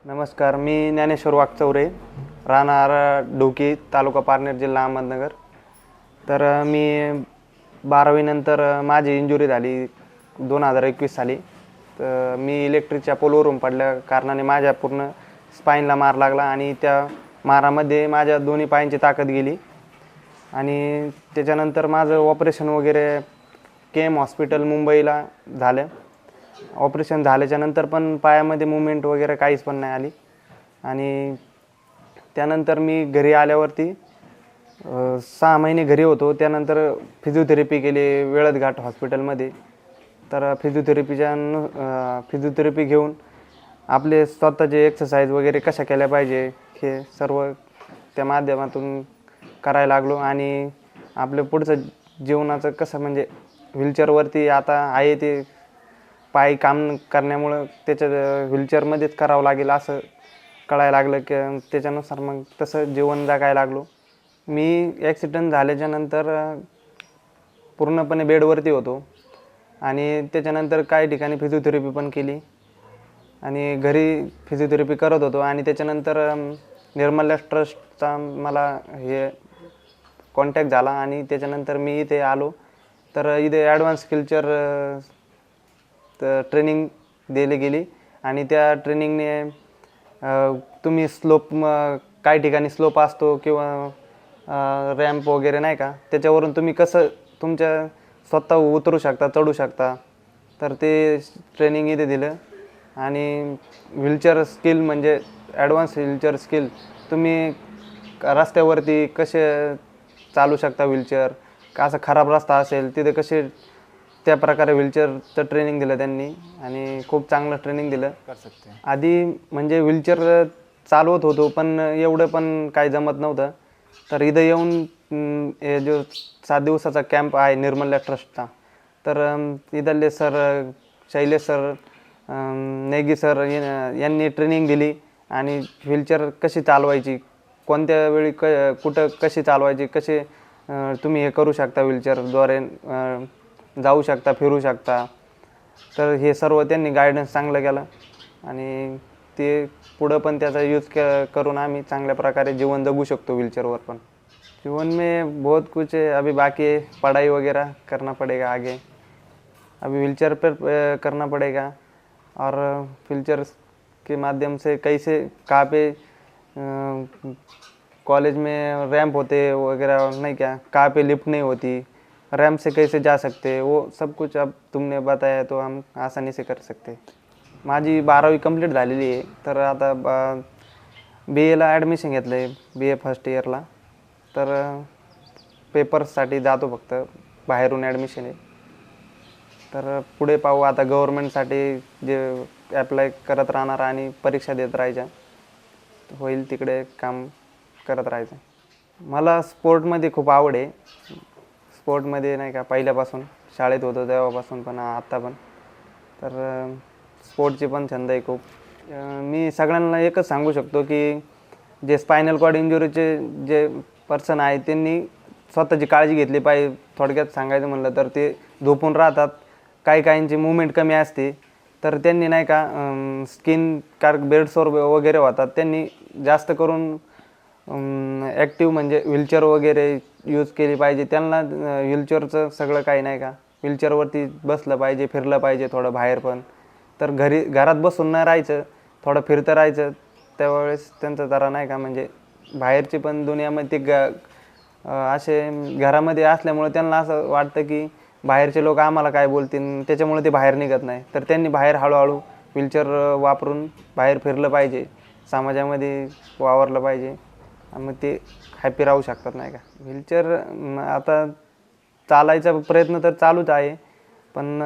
नमस्कार, मी ज्ञानेश्वर वाकचौरे, राहणार ढोकी, तालुका पारनेर, जिल्हा अहमदनगर. मी 12वी नंतर माझी इंजुरी झाली 2021 साली. तर मी इलेक्ट्रिकच्या पोलवरून पडल्या कारणाने माझ्या पूर्ण स्पाईनला मार लागला आणि त्या मारामध्ये माझ्या दोन्ही पायांची ताकद गेली. आणि त्याच्यानंतर माझं ऑपरेशन वगैरे KM हॉस्पिटल मुंबईला झालं. ऑपरेशन झाल्याच्यानंतर पण पायामध्ये मूवमेंट वगैरे काहीच पण नाही आली. आणि त्यानंतर मी घरी आल्यावरती 6 महिने घरी होतो. त्यानंतर फिजिओथेरपी केली वेळतघाट हॉस्पिटलमध्ये. तर फिजिओथेरपी घेऊन आपले स्वतःचे एक्सरसाइज वगैरे कशा केल्या पाहिजे हे सर्व त्या माध्यमातून करायला लागलो. आणि आपलं पुढचं जीवनाचं कसं म्हणजे व्हीलचेअरवरती आता आहे ते पाय काम करण्यामुळं त्याच्या व्हीलचेअरमध्येच करावं लागेल असं कळायला लागलं की त्याच्यानुसार मग तसं जीवन जगायला लागलो. मी ॲक्सिडेंट झाल्याच्यानंतर पूर्णपणे बेडवरती होतो आणि त्याच्यानंतर काही ठिकाणी फिजिओथेरपी पण केली आणि घरी फिजिओथेरपी करत होतो. आणि त्याच्यानंतर निर्मल्या ट्रस्टचा मला हे कॉन्टॅक्ट झाला आणि त्याच्यानंतर मी इथे आलो. तर इथे ॲडव्हान्स स्किलचर ट्रेनिंग दिली गेली आणि त्या ट्रेनिंगने तुम्ही काही ठिकाणी स्लोप असतो किंवा रॅम्प वगैरे नाही का, त्याच्यावरून तुम्ही कसं तुमच्या स्वतः उतरू शकता, चढू शकता. तर ते ट्रेनिंग इथे दिलं. आणि व्हीलचेअर स्किल म्हणजे ॲडव्हान्स व्हीलचेअर स्किल, तुम्ही रस्त्यावरती कसे चालू शकता व्हीलचेअर, का असं खराब रस्ता असेल तिथे कसे, त्या प्रकारे व्हीलचेअरचं ट्रेनिंग दिलं त्यांनी आणि खूप चांगलं ट्रेनिंग दिलं. आधी म्हणजे व्हीलचेअर चालवत होतो पण एवढं पण काही जमत नव्हतं. तर इथं येऊन हे जो 7 दिवसाचा कॅम्प आहे निर्मल्या ट्रस्टचा, तर इथले sir Shailesh sir, Negi sir यांनी ट्रेनिंग दिली. आणि व्हीलचेअर कशी चालवायची, कोणत्या वेळी कुठं कशी चालवायची, कसे तुम्ही हे करू शकता, व्हीलचेअरद्वारे जाऊ शकता, फिरू शकता. तर हे सर्व त्यांनी गायडन्स चांगलं केलं आणि ते पुढं पण त्याचा यूज करून आम्ही चांगल्या प्रकारे जीवन जगू शकतो व्हीलचेअरवर पण. जीवन में बहुत कुछ है, अभी बाकी है, पढ़ाई वगैरह करना पड़ेगा आगे. अभी व्हीलचेयर पर करना पड़ेगा और व्हीलचेयर के माध्यम से कैसे कहाँ पे कॉलेज में रैंप होते वगैरह नहीं क्या, कहाँ पे लिफ्ट नहीं होती, रैंप से कैसे जा सकते, वो सब कुछ अब तुमने बताया तो हम आसानी से कर सकते. माझी 12वी कंप्लीट झालेली आहे. तर आता BAला ॲडमिशन घेतलं आहे, BA फर्स्ट इयरला. तर पेपर्ससाठी जातो फक्त, बाहेरून ॲडमिशन आहे. तर पुढे पाहू आता, गव्हर्मेंटसाठी जे ॲप्लाय करत राहणार आणि परीक्षा देत राहायच्या, होईल तिकडे काम करत राहायचं. मला स्पोर्टमध्ये खूप आवड आहे. स्पोर्टमध्ये नाही का पहिल्यापासून, शाळेत होतो तेव्हापासून पण आत्ता पण. तर स्पोर्टची पण छंद आहे खूप. मी सगळ्यांना एकच सांगू शकतो की जे स्पायनल कॉर्ड इंजुरीचे जे पर्सन आहे त्यांनी स्वतःची काळजी घेतली पाहिजे. थोडक्यात सांगायचं म्हणलं तर ते झोपून राहतात, काहींची मूवमेंट कमी असते, तर त्यांनी नाही का स्किन बेडसोर वगैरे होतात. त्यांनी जास्त करून ॲक्टिव्ह म्हणजे व्हीलचेअर वगैरे यूज केली पाहिजे. त्यांना व्हीलचेअरचं सगळं काही नाही का, व्हीलचेअरवरती बसलं पाहिजे, फिरलं पाहिजे थोडं बाहेर पण. तर घरात बसून नाही राहायचं, थोडं फिरतं राहायचं. त्यावेळेस त्यांचं जरा नाही का म्हणजे बाहेरची पण दुनियामध्ये असे घरामध्ये असल्यामुळे त्यांना असं वाटतं की बाहेरचे लोक आम्हाला काय बोलतील, त्याच्यामुळे ते बाहेर निघत नाही. तर त्यांनी बाहेर हळूहळू व्हीलचेअर वापरून बाहेर फिरलं पाहिजे, समाजामध्ये वावरलं पाहिजे, मग ते हॅपी राहू शकतात नाही का. व्हीलचेअर आता चालायचा प्रयत्न तर चालूच आहे, पण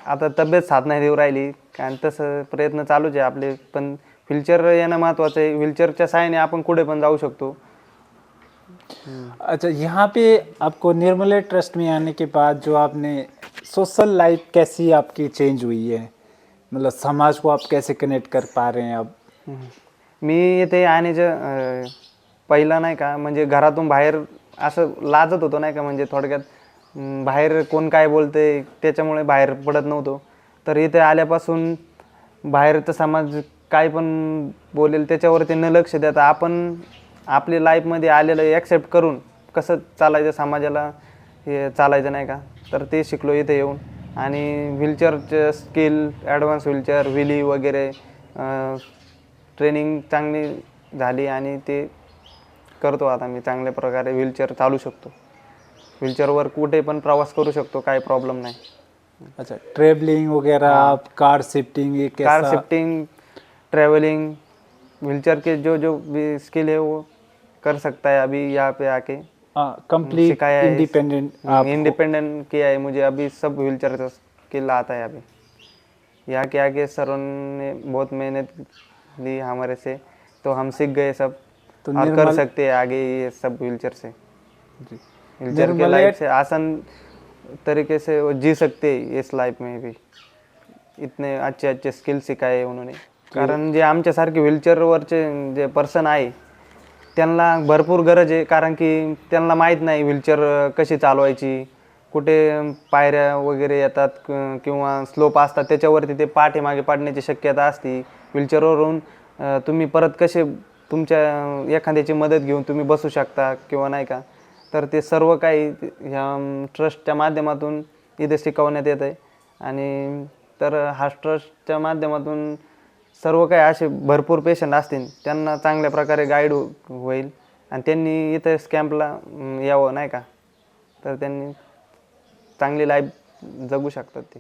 आता तब्येत साथ नाही देऊ राहिली, कारण तसं प्रयत्न चालूच आहे आपले. पण व्हीलचेअर येणं महत्त्वाचं आहे. व्हीलचेअरच्या सहाय्याने आपण कुठे पण जाऊ शकतो. अच्छा, यहाँ पे आपको निर्मला ट्रस्ट में आने के बाद जो आपने सोशल लाइफ कैसी आपकी चेंज हुई है, मतलब समाज को आप कैसे कनेक्ट कर पा रहे हैं अब? मी इथे येण्याचं पहिला नाही का म्हणजे घरातून बाहेर असं लाजत होतो नाही का, म्हणजे थोडक्यात बाहेर कोण काय बोलते त्याच्यामुळे बाहेर पडत नव्हतो. तर इथे आल्यापासून बाहेरचा समाज काय पण बोलेल त्याच्यावरती न लक्ष देता आपण आपली लाईफमध्ये आलेलं ॲक्सेप्ट करून कसं चालायचं समाजाला, हे चालायचं नाही का, तर ते शिकलो इथे येऊन. आणि व्हीलचेअरचं स्किल, ॲडव्हान्स व्हीलचेअर, व्हीली वगैरे ट्रेनिंग चांगली झाली आणि ते करतो आता मी चांगल्या प्रकारे. व्हीलचेअर चालू शकतो, व्हीलचेअरवर कुठे पण प्रवास करू शकतो, काही प्रॉब्लेम नाही. अच्छा, ट्रेवलिंग वगैरह आप कार शिफ्टिंग ये कार कैसा? शिफ्टिंग, ट्रैवलिंग, व्हीलचेयर के जो जो भी स्किल है वो कर सकता है अभी यहाँ पे आके। कंप्लीट सिखाया है, इंडिपेंडेंट आप इंडिपेंडेंट किया है मुझे, अभी सब व्हीलचेयर का स्किल आता है अभी। यहाँ के आके सरों ने बहुत मेहनत ली हमारे से, तो हम सीख गए सब तो और कर सकते हैं आगे ये सब व्हीलचेयर से। व्हीलचेयर के लाइफ से आसान तरीके से वो जी सकते हैं इस लाइफ में भी। इतने अच्छे अच्छे स्किल सिखाए उन्होंने. कारण जे आमच्यासारखे व्हीलचेअरवरचे जे पर्सन आहे त्यांना भरपूर गरज आहे, कारण की त्यांना माहीत नाही व्हीलचेअर कशी चालवायची, कुठे पायऱ्या वगैरे येतात किंवा स्लोप असतात त्याच्यावरती ते पाठीमागे पडण्याची शक्यता असते. व्हीलचेअरवरून तुम्ही परत कसे तुमच्या एखाद्याची मदत घेऊन तुम्ही बसू शकता किंवा नाही का, तर ते सर्व काही ह्या ट्रस्टच्या माध्यमातून इथे शिकवण्यात येत आहे. आणि तर हा ट्रस्टच्या माध्यमातून सर्व काही असे भरपूर पेशंट असतील त्यांना चांगल्या प्रकारे गाईड होईल आणि त्यांनी इथे कॅम्पला यावं नाही का, तर त्यांनी चांगली लाईफ जगू शकतात ते.